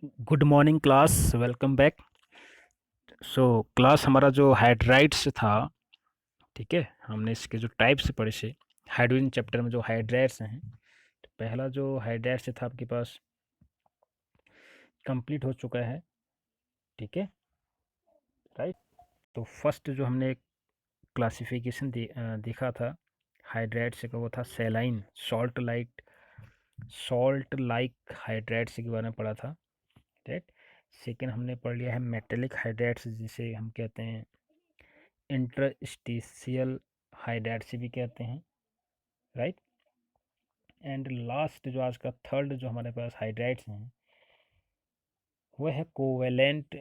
Good morning class, welcome back. So class हमारा जो hydrides था, ठीक है, हमने इसके जो टाइप्स पढ़े से हाइड्रोजन चैप्टर में जो हाइड्राइड्स हैं, तो पहला जो हाइड्राइड्स था आपके पास कंप्लीट हो चुका है, ठीक है, राइट। तो फर्स्ट जो हमने क्लासिफिकेशन देखा था हाइड्राइड्स का, वो था सेलाइन सॉल्ट लाइक हाइड्राइड्स के बारे में पढ़ा था, राइट। सेकेंड हमने पढ़ लिया है मेटेलिक हाइड्राइड्स, जिसे हम कहते हैं इंटरस्टिशियल हाइड्राइड्स भी कहते हैं, राइट। एंड लास्ट जो आज का थर्ड जो हमारे पास हाइड्राइड्स हैं, वह है कोवेलेंट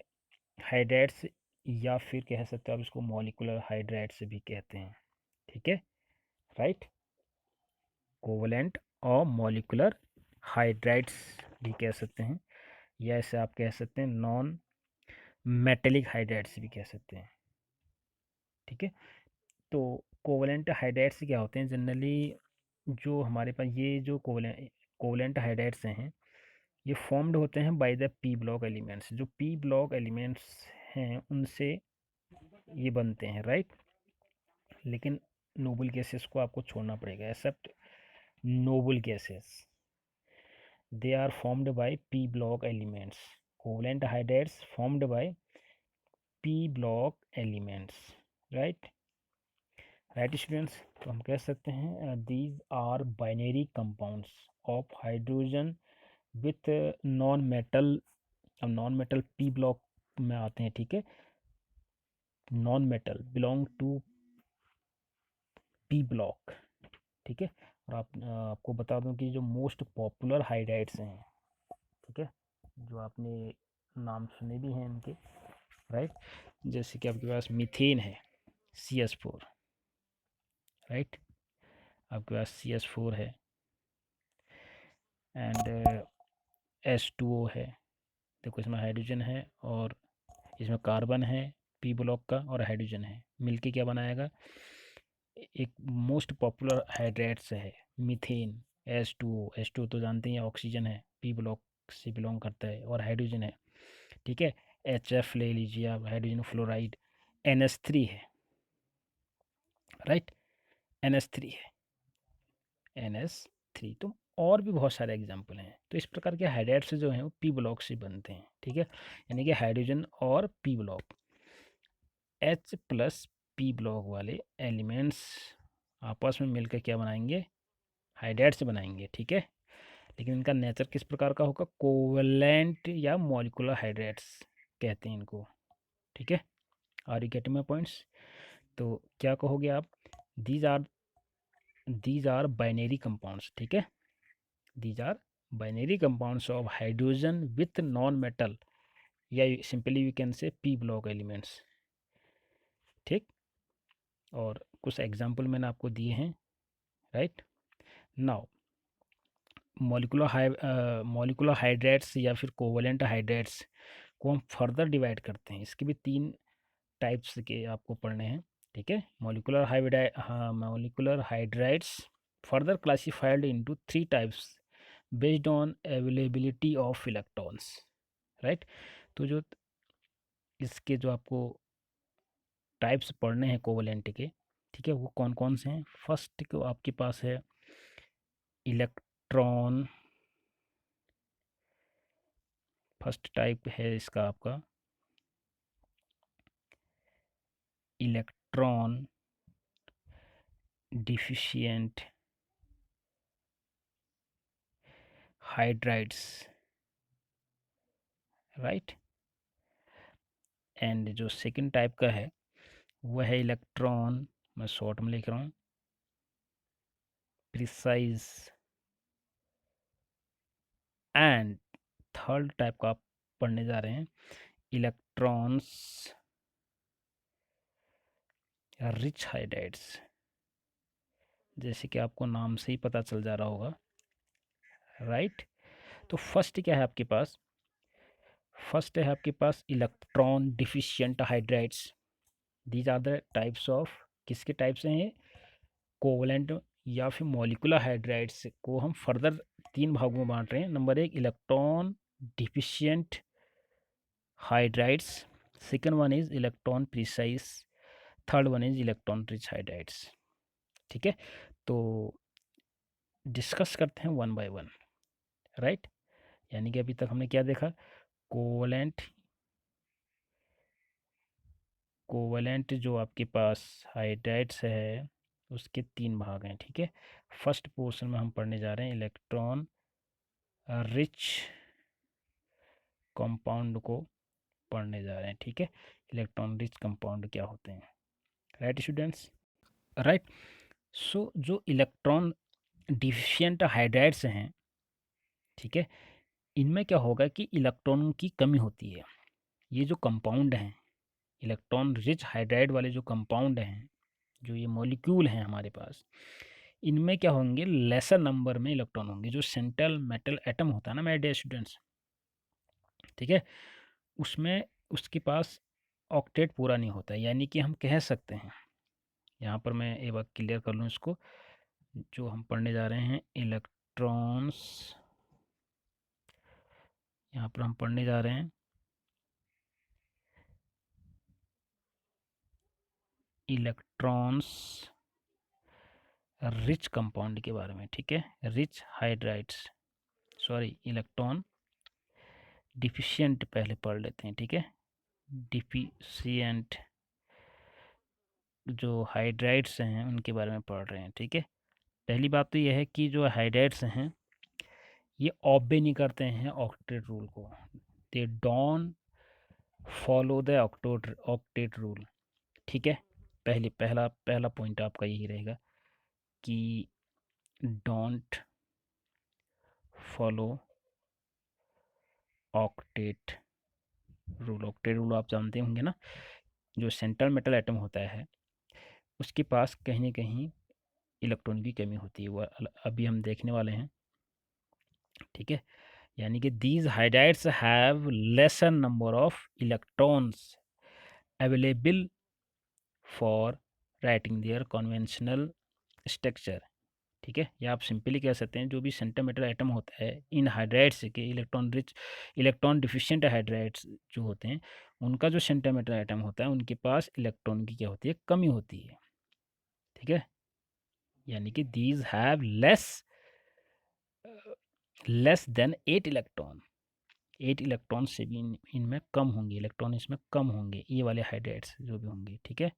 हाइड्राइड्स, या फिर कह सकते हो आप इसको मॉलिकुलर हाइड्राइड्स भी कहते हैं, ठीक है, राइट। कोवेलेंट और मॉलिकुलर हाइड्राइड्स भी कह सकते हैं, या इसे आप कह सकते हैं नॉन मेटेलिक हाइड्राइड्स भी कह सकते हैं, ठीक है। तो कोवेलेंट हाइड्राइड्स क्या होते हैं जनरली? जो हमारे पास ये जो कोवेलेंट हाइड्राइड्स हैं, ये फॉर्म्ड होते हैं by the P block elements. जो पी ब्लॉक एलिमेंट्स हैं उनसे ये बनते हैं, राइट। लेकिन नोबल गैसेस को आपको छोड़ना पड़ेगा, except noble gases, they are formed by P block elements. Covalent hydrides formed by P block elements, right. Right students, तो हम कह सकते हैं these are binary compounds of hydrogen with non metal. अब नॉन मेटल पी ब्लॉक में आते हैं, ठीक है। Non metal belong to P block, ठीक है। और आपको बता दूं कि जो मोस्ट पॉपुलर हाइड्राइड्स हैं, ठीक है, जो आपने नाम सुने भी हैं इनके, राइट। जैसे कि आपके पास मीथेन है, CH4, राइट। आपके पास CH4 है, एंड H2O है। देखो इसमें हाइड्रोजन है और इसमें कार्बन है पी ब्लॉक का, और हाइड्रोजन है, मिलके क्या बनाएगा? एक मोस्ट पॉपुलर हाइड्रेट्स है मीथेन। H2O तो जानते हैं ऑक्सीजन है, पी ब्लॉक से बिलोंग करता है, और हाइड्रोजन है, ठीक है। HF ले लीजिए आप, हाइड्रोजन फ्लोराइड। NH3 है, राइट, NH3 है, NH3। तो और भी बहुत सारे एग्जाम्पल हैं। तो इस प्रकार के हाइड्रेट्स जो हैं वो पी ब्लॉक से बनते हैं, ठीक है। यानी कि हाइड्रोजन और P block, H+ P block वाले एलिमेंट्स आपस में मिलकर क्या बनाएंगे? हाइड्रेट्स बनाएंगे, ठीक है। लेकिन इनका नेचर किस प्रकार का होगा? कोवेलेंट या मॉलिकुलर हाइड्रेट्स कहते हैं इनको, ठीक है। Are you getting my points? तो क्या कहोगे आप? These are these are binary compounds, ठीक है। These are binary compounds of hydrogen with non metal, या simply we can say P block elements, ठीक। और कुछ एग्जाम्पल मैंने आपको दिए हैं, राइट। नाउ मॉलिकुलर हाइड्रेट्स या फिर कोवलेंट हाइड्रेट्स को हम फर्दर डिवाइड करते हैं। इसके भी 3 टाइप्स के आपको पढ़ने हैं, ठीक है। Molecular hydrides further classified into 3 types based on availability of electrons, right. तो जो इसके जो आपको टाइप्स पढ़ने हैं कोवलेंट के, ठीक है, वो कौन कौन से हैं? फर्स्ट को आपके पास है इलेक्ट्रॉन। फर्स्ट टाइप है इसका आपका electron deficient hydrides, right. And जो सेकंड टाइप का है वह है इलेक्ट्रॉन, मैं शॉर्ट में लिख रहा हूँ, प्रिसाइज। एंड थर्ड टाइप का आप पढ़ने जा रहे हैं इलेक्ट्रॉन्स रिच हाइड्राइड्स, जैसे कि आपको नाम से ही पता चल जा रहा होगा, राइट। तो फर्स्ट क्या है आपके पास? फर्स्ट है आपके पास electron deficient hydrides. These are the types of, किसके टाइप्स हैं ये? कोवलेंट या फिर मॉलिकुलर हाइड्राइड्स को हम फर्दर 3 भागों में बांट रहे हैं। Number 1 electron deficient hydrides, second one is electron precise, third one is electron rich hydrides. ठीक है, तो डिस्कस करते हैं वन बाय वन, राइट। यानी कि अभी तक हमने क्या देखा, कोवलेंट कोवलेंट जो आपके पास हाइड्राइड्स है उसके तीन भाग हैं। ठीक है, फर्स्ट पोर्शन में हम पढ़ने जा रहे हैं इलेक्ट्रॉन रिच कंपाउंड को पढ़ने जा रहे हैं। ठीक है, इलेक्ट्रॉन रिच कंपाउंड क्या होते हैं, राइट स्टूडेंट्स, राइट। सो जो इलेक्ट्रॉन डिफिशिएंट हाइड्राइड्स हैं, ठीक है, इनमें क्या होगा कि इलेक्ट्रॉनों की कमी होती है। ये जो कंपाउंड हैं, इलेक्ट्रॉन रिच हाइड्राइड वाले जो कंपाउंड हैं, जो ये मॉलिक्यूल हैं हमारे पास, इनमें क्या होंगे, लेसर नंबर में इलेक्ट्रॉन होंगे। जो सेंट्रल मेटल एटम होता है ना मेरे डियर स्टूडेंट्स, ठीक है, उसमें उसके पास ऑक्टेट पूरा नहीं होता है। यानी कि हम कह सकते हैं, यहाँ पर मैं एक बार क्लियर कर लूँ इसको, जो हम पढ़ने जा रहे हैं इलेक्ट्रॉन्स, यहाँ पर हम पढ़ने जा रहे हैं इलेक्ट्रॉन्स रिच कंपाउंड के बारे में। ठीक है, rich hydrides, sorry electron deficient पहले पढ़ लेते हैं। ठीक है, डिफिशिएंट जो हाइड्राइड्स हैं उनके बारे में पढ़ रहे हैं। ठीक है, पहली बात तो यह है कि जो हाइड्राइड्स हैं ये ऑबे नहीं करते हैं ऑक्टेट रूल को, they don't follow the octet rule. ठीक है, पहला पहला पॉइंट आपका यही रहेगा कि don't follow octet rule. Octet rule आप जानते होंगे ना, जो सेंट्रल मेटल एटम होता है उसके पास कहीं ना कहीं इलेक्ट्रॉन की कमी होती है, वो अभी हम देखने वाले हैं। ठीक है, यानी कि these hydrides have lesser number of electrons available for writing their conventional structure. ठीक है, या आप सिंपली कह सकते हैं जो भी सेंटर मेटल एटम होता है इन हाइड्राइड्स के, electron rich electron deficient hydrides जो होते हैं, उनका जो सेंटर मेटल एटम होता है उनके पास इलेक्ट्रॉन की क्या होती है, कमी होती है। ठीक है, यानी कि these have less than 8 electron, 8 electron से भी इनमें कम होंगे, इलेक्ट्रॉन इसमें कम होंगे, ये वाले हाइड्राइड्स जो भी होंगे। ठीक है,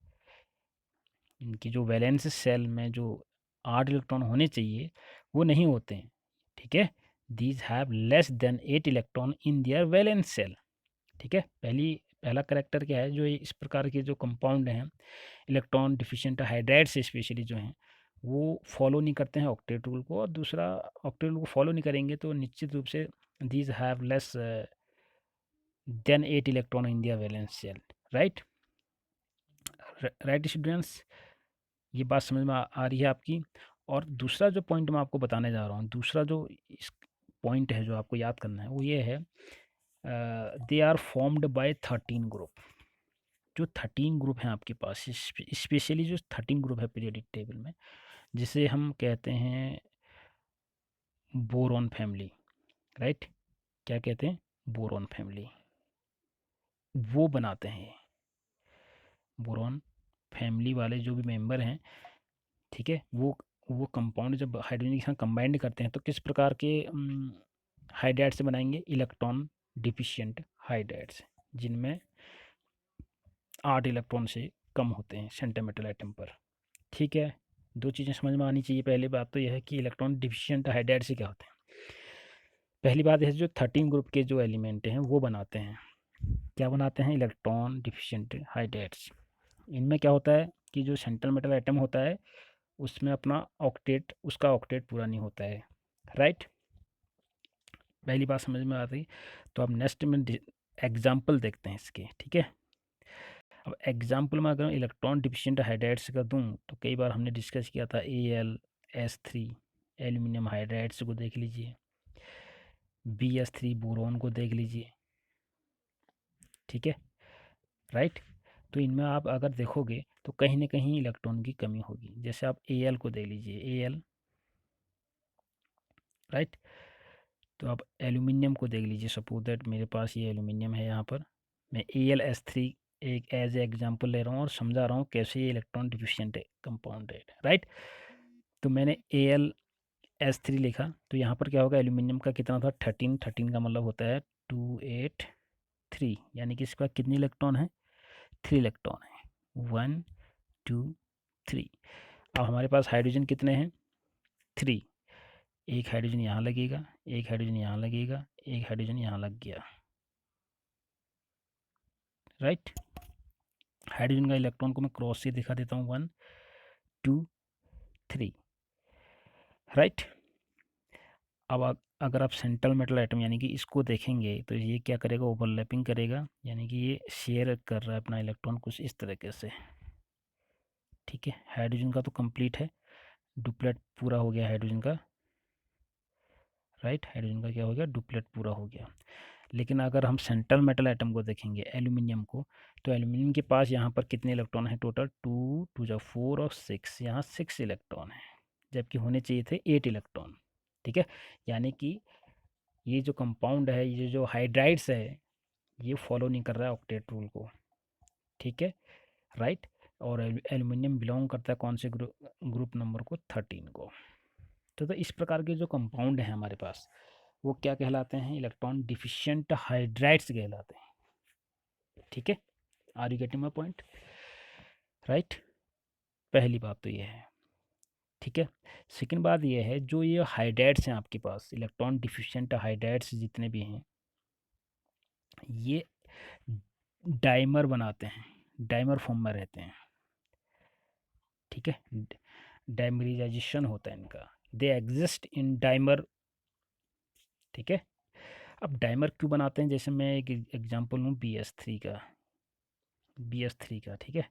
इनकी जो वैलेंस सेल में जो 8 इलेक्ट्रॉन होने चाहिए वो नहीं होते हैं। ठीक है, these have less than 8 electron in their valence shell. ठीक है, पहला करेक्टर क्या है, जो इस प्रकार के जो कंपाउंड हैं इलेक्ट्रॉन डिफिशिएंट हाइड्राइड्स स्पेशली जो हैं वो फॉलो नहीं करते हैं ऑक्टेट रूल को, और दूसरा ऑक्टेट रूल को फॉलो नहीं करेंगे तो निश्चित रूप से these have less than 8 electron in their valence shell, right. Right students, ये बात समझ में आ रही है आपकी। और दूसरा जो पॉइंट मैं आपको बताने जा रहा हूँ, दूसरा जो इस पॉइंट है जो आपको याद करना है वो ये है, they are formed by 13 group. जो 13 ग्रुप हैं आपके पास, स्पेशली जो 13 ग्रुप है पीरियोडिक टेबल में, जिसे हम कहते हैं बोरॉन फैमिली, राइट। क्या कहते हैं, बोरॉन फैमिली, वो बनाते हैं बोरॉन फैमिली वाले जो भी मेंबर हैं। ठीक है, वो कंपाउंड जब हाइड्रोजन के साथ कंबाइंड करते हैं तो किस प्रकार के हाइड्राइड से बनाएंगे, इलेक्ट्रॉन डिफिशिएंट हाइड्राइड्स, जिनमें 8 इलेक्ट्रॉन से कम होते हैं सेंटीमीटर एटम पर। ठीक है, दो चीज़ें समझ में आनी चाहिए। पहली बात तो यह है कि इलेक्ट्रॉन डिफिशिएंट हाइड्राइड से क्या होते हैं। पहली बात है जो 13 ग्रुप के जो एलिमेंट हैं वो बनाते हैं, क्या बनाते हैं, इलेक्ट्रॉन डिफिशिएंट हाइड्राइड्स। इनमें क्या होता है कि जो सेंट्रल मेटल एटम होता है उसमें अपना ऑक्टेट, उसका ऑक्टेट पूरा नहीं होता है, राइट। पहली बात समझ में आ रही, तो अब नेक्स्ट में एग्जाम्पल देखते हैं इसके। ठीक है, अब एग्जाम्पल में अगर इलेक्ट्रॉन डिफिशिएंट हाइड्राइड्स का दूं तो कई बार हमने डिस्कस किया था AlS3 एल्यूमिनियम हाइड्राइड्स को देख लीजिए, BS3 बोरोन को देख लीजिए। ठीक है, राइट। तो इनमें आप अगर देखोगे तो कहीं ना कहीं इलेक्ट्रॉन की कमी होगी। जैसे आप Al को देख लीजिए, Al, राइट। तो आप एल्यूमिनियम को देख लीजिए, सपोज दैट मेरे पास ये एल्यूमिनियम है, यहाँ पर मैं AlS3 एक एज ए एग्जाम्पल ले रहा हूँ और समझा रहा हूँ कैसे ये इलेक्ट्रॉन डिफिशिएंट कंपाउंड है, राइट। तो मैंने AlS3 लिखा, तो यहाँ पर क्या होगा, एल्यूमिनियम का कितना था 13, 13 का मतलब होता है 283, यानी कि इसका कितने इलेक्ट्रॉन है, 3 इलेक्ट्रॉन है, 1 2 3। अब हमारे पास हाइड्रोजन कितने हैं, 3। एक हाइड्रोजन यहाँ लगेगा, एक हाइड्रोजन यहाँ लगेगा, एक हाइड्रोजन यहाँ लग गया, राइट। हाइड्रोजन का इलेक्ट्रॉन को मैं क्रॉस से दिखा देता हूँ, 1 2 3, राइट। अब अगर आप सेंट्रल मेटल एटम यानी कि इसको देखेंगे तो ये क्या करेगा, ओवरलैपिंग करेगा, यानी कि ये शेयर कर रहा है अपना इलेक्ट्रॉन कुछ इस तरीके से, ठीक है। हाइड्रोजन का तो कंप्लीट है, डुप्लेट पूरा हो गया हाइड्रोजन का, राइट। हाइड्रोजन का क्या हो गया, डुप्लेट पूरा हो गया। लेकिन अगर हम सेंट्रल मेटल एटम को देखेंगे, एल्यूमिनियम को, तो एल्यूमिनियम के पास यहाँ पर कितने इलेक्ट्रॉन हैं टोटल, 2 2 जा 4 और 6, यहाँ 6 इलेक्ट्रॉन है, जबकि होने चाहिए थे 8 इलेक्ट्रॉन, ठीक है। यानी कि ये जो कंपाउंड है, ये जो हाइड्राइड्स है, ये फॉलो नहीं कर रहा है ऑक्टेट रूल को, ठीक है, राइट। और एल्यूमिनियम बिलोंग करता है कौन से ग्रुप नंबर को, 13 को। तो इस प्रकार के जो कंपाउंड हैं हमारे पास, वो क्या कहलाते हैं, इलेक्ट्रॉन डिफिशिएंट हाइड्राइड्स कहलाते हैं, ठीक है। Are you getting my point, right. पहली बात तो ये है, ठीक है। सेकंड बात ये है, जो ये हाइड्राइड्स हैं आपके पास, इलेक्ट्रॉन डिफिशिएंट हाइड्राइड्स जितने भी हैं, ये डाइमर बनाते हैं, डाइमर फॉर्म में रहते हैं, ठीक है। डाइमराइजेशन होता है इनका, दे एग्जिस्ट इन डाइमर, ठीक है। अब डाइमर क्यों बनाते हैं, जैसे मैं एक एग्जांपल लूँ BS3 का, ठीक है।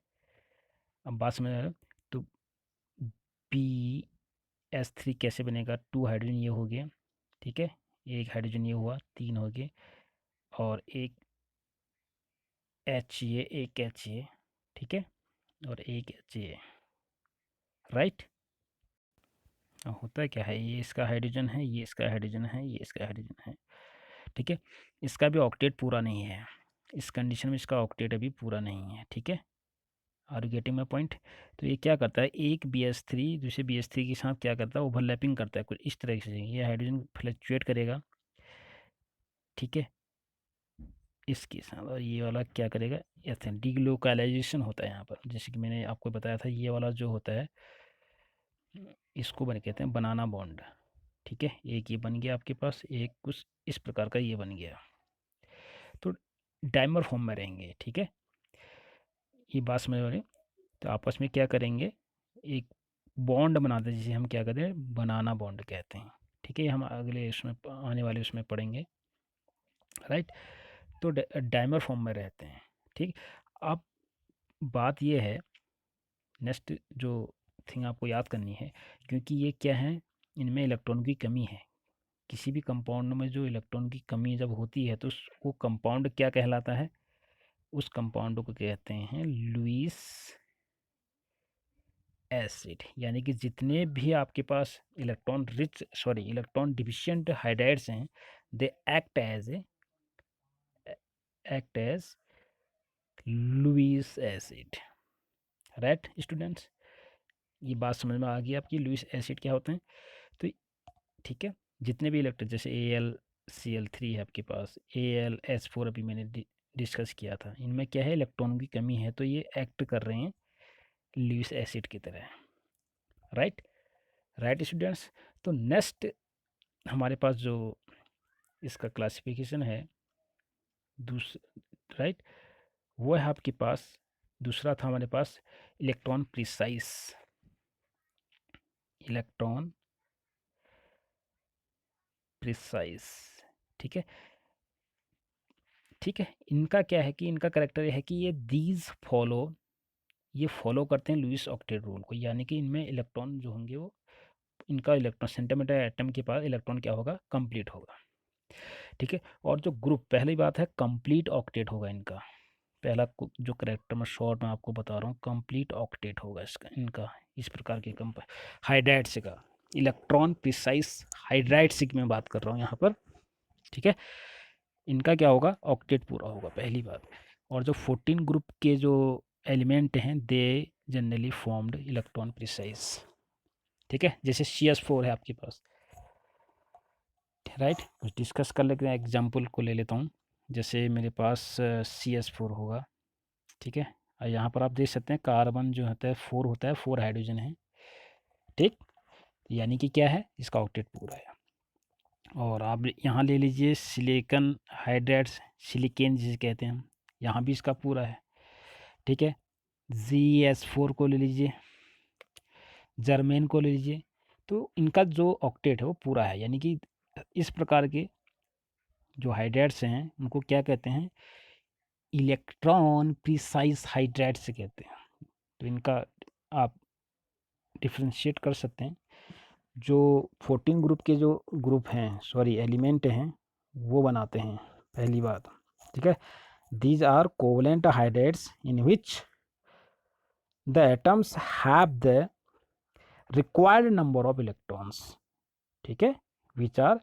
अब बात समझ आ रहा है? तो BS3 कैसे बनेगा, 2 हाइड्रोजन ये हो गए, ठीक है, एक हाइड्रोजन ये हुआ, 3 हो गए, और एक H ये, एक H ये, ठीक है, और एक H ये, राइट। होता है क्या है, ये इसका हाइड्रोजन है, ये इसका हाइड्रोजन है, ये इसका हाइड्रोजन है, ठीक है। इसका भी ऑक्टेट पूरा नहीं है, इस कंडीशन में इसका ऑक्टेट अभी पूरा नहीं है, ठीक है। Are you getting my point. तो ये क्या करता है, एक BS3 दूसरे BS3 के साथ क्या करता है, ओवरलैपिंग करता है कुछ इस तरह से, ये हाइड्रोजन फ्लक्चुएट करेगा, ठीक है, इसके साथ, और ये वाला क्या करेगा, ऐसे डीग्लोकालाइजेशन होता है यहाँ पर, जैसे कि मैंने आपको बताया था, ये वाला जो होता है इसको बन कहते हैं बनाना बॉन्ड, ठीक है। एक ये बन गया आपके पास, एक कुछ इस प्रकार का ये बन गया, तो डाइमर फॉर्म में रहेंगे, ठीक है। ये बात समझ वाले, तो आपस में क्या करेंगे, एक बॉन्ड बनाते हैं, जिसे हम क्या कहते हैं, बनाना बॉन्ड कहते हैं, ठीक है। हम अगले उसमें आने वाले उसमें पढ़ेंगे, राइट। तो डाइमर फॉर्म में रहते हैं, ठीक। अब बात ये है, नेक्स्ट जो थिंग आपको याद करनी है, क्योंकि ये क्या है, इनमें इलेक्ट्रॉन की कमी है, किसी भी कंपाउंड में जो इलेक्ट्रॉन की कमी जब होती है तो वो कंपाउंड क्या कहलाता है, उस कंपाउंड को कहते हैं लुईस एसिड। यानी कि जितने भी आपके पास इलेक्ट्रॉन डिफिशिएंट हाइड्राइड्स हैं, they act as Lewis acid, right students. ये बात समझ में आ गई आपकी, लुईस एसिड क्या होते हैं, तो ठीक है। जितने भी इलेक्ट्रॉन, जैसे AlCl3 है आपके पास, AlS4 अभी मैंने डिस्कस किया था, इनमें क्या है, इलेक्ट्रॉन की कमी है, तो ये एक्ट कर रहे हैं लुईस एसिड की तरह, राइट। Right students. तो नेक्स्ट हमारे पास जो इसका क्लासिफिकेशन है राइट, वो है आपके पास, दूसरा था हमारे पास इलेक्ट्रॉन प्रिसाइज, ठीक है, ठीक है। इनका क्या है कि इनका करेक्टर ये है कि ये फॉलो करते हैं लुईस ऑक्टेट रूल को, यानी कि इनमें इलेक्ट्रॉन जो होंगे वो, इनका इलेक्ट्रॉन सेंटीमीटर एटम के पास इलेक्ट्रॉन क्या होगा, कंप्लीट होगा, ठीक है। और जो ग्रुप, पहली बात है कंप्लीट ऑक्टेट होगा इनका, पहला जो करेक्टर मैं शॉर्ट में आपको बता रहा हूँ, कंप्लीट ऑक्टेट होगा इसका, इनका इस प्रकार के हाइड्राइड्स का, इलेक्ट्रॉन प्रिसाइज हाइड्राइड्स की मैं बात कर रहा हूँ यहाँ पर, ठीक है, इनका क्या होगा, ऑक्टेट पूरा होगा, पहली बात। और जो 14 ग्रुप के जो एलिमेंट हैं they generally formed electron precise. ठीक है, जैसे CS4 है आपके पास, राइट। कुछ डिस्कस कर लेते हैं, एग्जांपल को ले लेता हूँ। जैसे मेरे पास CS4 होगा, ठीक है, और यहाँ पर आप देख सकते हैं कार्बन जो होता है 4 होता है, 4 हाइड्रोजन है, ठीक, यानी कि क्या है, इसका ऑक्टेट पूरा है। और आप यहाँ ले लीजिए सिलिकॉन हाइड्राइड्स, सिलिकेन जिसे कहते हैं हम, यहाँ भी इसका पूरा है, ठीक है। ZS4 को ले लीजिए, जर्मेन को ले लीजिए, तो इनका जो ऑक्टेट है वो पूरा है, यानी कि इस प्रकार के जो हाइड्राइड्स हैं उनको क्या कहते हैं, इलेक्ट्रॉन प्रिसाइज हाइड्राइड्स से कहते हैं। तो इनका आप डिफ्रेंशिएट कर सकते हैं। जो 14 ग्रुप के जो ग्रुप हैं, सॉरी एलिमेंट हैं, वो बनाते हैं, पहली बात, ठीक है। These are covalent hydrides in which the atoms have the required number of electrons, ठीक है, which are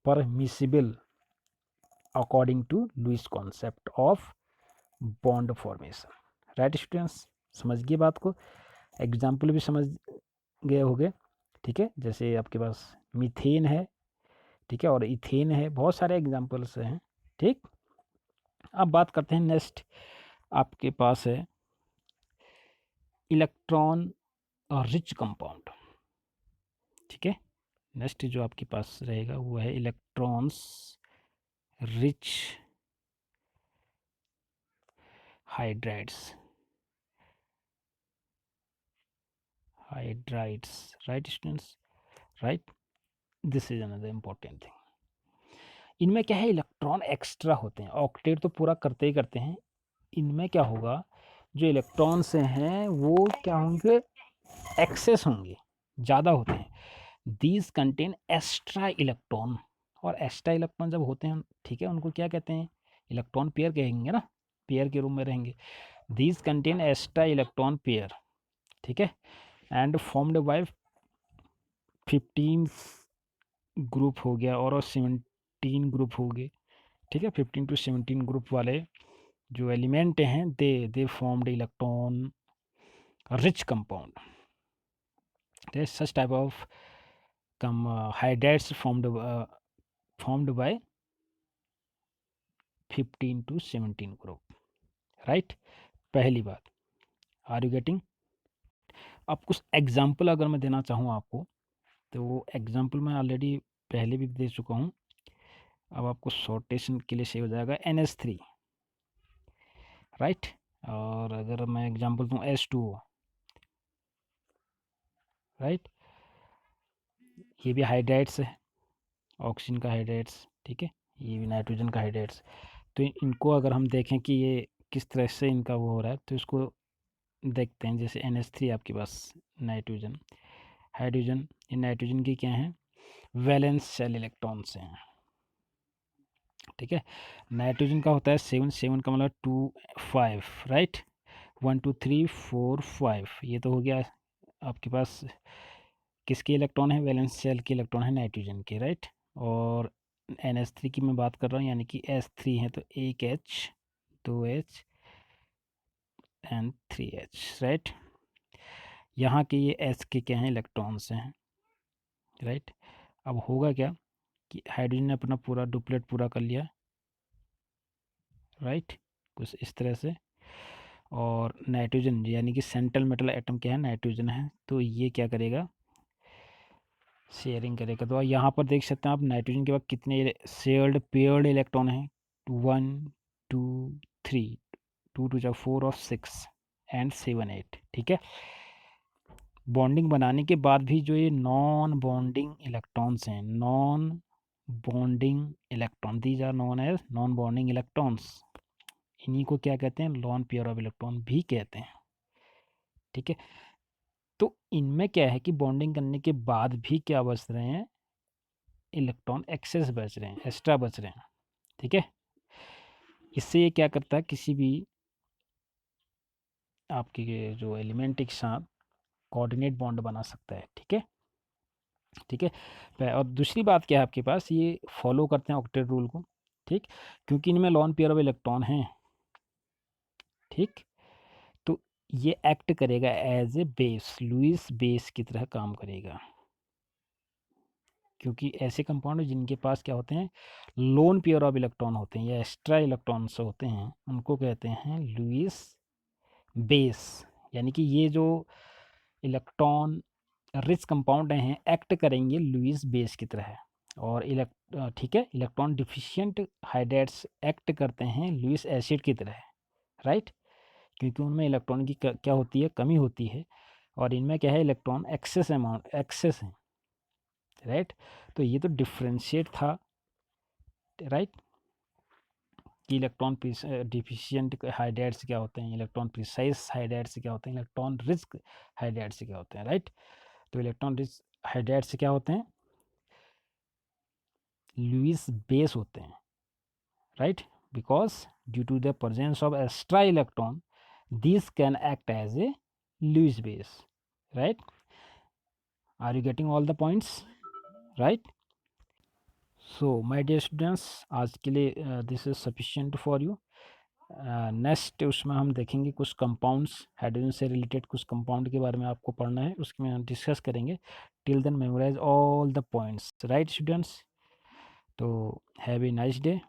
permissible according to Lewis concept of bond formation. Right students, समझ गए बात को, एग्जाम्पल भी समझ गए होंगे, ठीक है। जैसे आपके पास मीथेन है, ठीक है, और इथेन है, बहुत सारे एग्जाम्पल्स हैं, ठीक। अब बात करते हैं नेक्स्ट, आपके पास है इलेक्ट्रॉन रिच कंपाउंड, ठीक है। नेक्स्ट जो आपके पास रहेगा वो है electrons rich hydrides, right students, right, this is another important thing. इनमें क्या है, इलेक्ट्रॉन एक्स्ट्रा होते हैं, ऑक्टेट तो पूरा करते ही करते हैं, इनमें क्या होगा, जो इलेक्ट्रॉन्स हैं वो क्या होंगे, एक्सेस होंगे, ज़्यादा होते हैं। दीज कंटेन एक्स्ट्रा इलेक्ट्रॉन, और एक्स्ट्रा इलेक्ट्रॉन जब होते हैं, ठीक है, उनको क्या कहते हैं, इलेक्ट्रॉन पेयर कहेंगे ना, पेयर के रूप में रहेंगे। These contain extra electron pair, ठीक है, एंड फॉर्म्ड बाय 15 ग्रुप हो गया और 17 ग्रुप हो गए, ठीक है। 15 to 17 ग्रुप वाले जो एलिमेंट हैं they formed electron rich compound, such type of hydrides formed by 15 to 17 group, right, पहली बात। Are you getting? अब कुछ एग्जाम्पल अगर मैं देना चाहूँ आपको, तो वो एग्जाम्पल मैं ऑलरेडी पहले भी दे चुका हूँ, अब आपको शॉर्टेशन के लिए सही हो जाएगा NH3, राइट। और अगर मैं एग्जाम्पल दूँ H2O, राइट, ये भी हाइड्राइड्स है, ऑक्सीजन का हाइड्राइड्स, ठीक है, ये भी नाइट्रोजन का हाइड्राइड्स। तो इनको अगर हम देखें कि ये किस तरह से इनका वो हो रहा है, तो इसको देखते हैं। जैसे NH3 आपके पास नाइट्रोजन, हाइड्रोजन, ये नाइट्रोजन की क्या है, वैलेंस शेल इलेक्ट्रॉन्स हैं, ठीक है। नाइट्रोजन का होता है 7, 7 का मतलब 2 5, राइट, 1 2 3 4 5, ये तो हो गया आपके पास किसके इलेक्ट्रॉन है, वैलेंस शेल के इलेक्ट्रॉन है नाइट्रोजन के, राइट। और NH3 की मैं बात कर रहा हूँ, यानी कि S3 है, तो 1 H 2 H and 3 H, right. यहाँ के ये S के क्या हैं, इलेक्ट्रॉन्स हैं, राइट। अब होगा क्या कि हाइड्रोजन ने अपना पूरा डुप्लेट पूरा कर लिया, राइट, कुछ इस तरह से। और नाइट्रोजन यानी कि सेंट्रल मेटल एटम क्या है, नाइट्रोजन है, तो ये क्या करेगा, शेयरिंग करेगा। तो यहाँ पर देख सकते हैं आप नाइट्रोजन के बाद कितने शेयर्ड पेयर्ड इलेक्ट्रॉन हैं, 1 2 3, 2 2 जा 4 और 6 एंड 7 8, ठीक है। बॉन्डिंग बनाने के बाद भी जो ये नॉन बॉन्डिंग इलेक्ट्रॉन्स हैं, non bonding electron, these are known as non bonding electrons, इन्हीं को क्या कहते हैं, लोन पेयर ऑफ इलेक्ट्रॉन भी कहते हैं, ठीक है। तो इनमें क्या है कि बॉन्डिंग करने के बाद भी क्या बच रहे हैं, इलेक्ट्रॉन एक्सेस बच रहे हैं, एक्स्ट्रा बच रहे हैं, ठीक है। इससे ये क्या करता है, किसी भी आपके जो एलिमेंट के साथ कोऑर्डिनेट बॉन्ड बना सकता है, ठीक है। ठीक है। और दूसरी बात क्या है आपके पास, ये फॉलो करते हैं ऑक्टेट रूल को, ठीक, क्योंकि इनमें लॉन पेयर ऑफ इलेक्ट्रॉन हैं, ठीक। तो ये एक्ट करेगा as a base, Lewis base की तरह काम करेगा, क्योंकि ऐसे कंपाउंड जिनके पास क्या होते हैं, लोन पेयर ऑफ इलेक्ट्रॉन होते हैं या एक्स्ट्रा इलेक्ट्रॉन्स होते हैं, उनको कहते हैं लुईस बेस। यानी कि ये जो इलेक्ट्रॉन रिच कंपाउंड हैं एक्ट करेंगे लुईस बेस की तरह, और ठीक है, इलेक्ट्रॉन डिफिशिएंट हाइड्राइड्स एक्ट करते हैं लुईस एसिड की तरह, राइट, क्योंकि उनमें इलेक्ट्रॉन की क्या होती है, कमी होती है, और इनमें क्या है, इलेक्ट्रॉन एक्सेस है, राइट। तो ये तो डिफ्रेंशिएट था, राइट, कि इलेक्ट्रॉन डिफिशिएंट हाइड्राइड्स क्या होते हैं, इलेक्ट्रॉन प्रिसाइज हाइड्राइड्स क्या होते हैं, इलेक्ट्रॉन रिच हाइड्राइड्स क्या होते हैं, राइट। तो इलेक्ट्रॉन रिच हाइड्राइड्स क्या होते हैं, लुईस बेस होते हैं, right, because due to the presence of extra electron these can act as a Lewis base, right? Are you getting all the points, right? So my dear students, आज के लिए this is sufficient for you. Next उसमें हम देखेंगे कुछ compounds, hydrogen से related कुछ compound के बारे में आपको पढ़ना है, उसमें हम डिस्कस करेंगे। Till then memorize all the points, right students. तो हैव ए नाइस डे।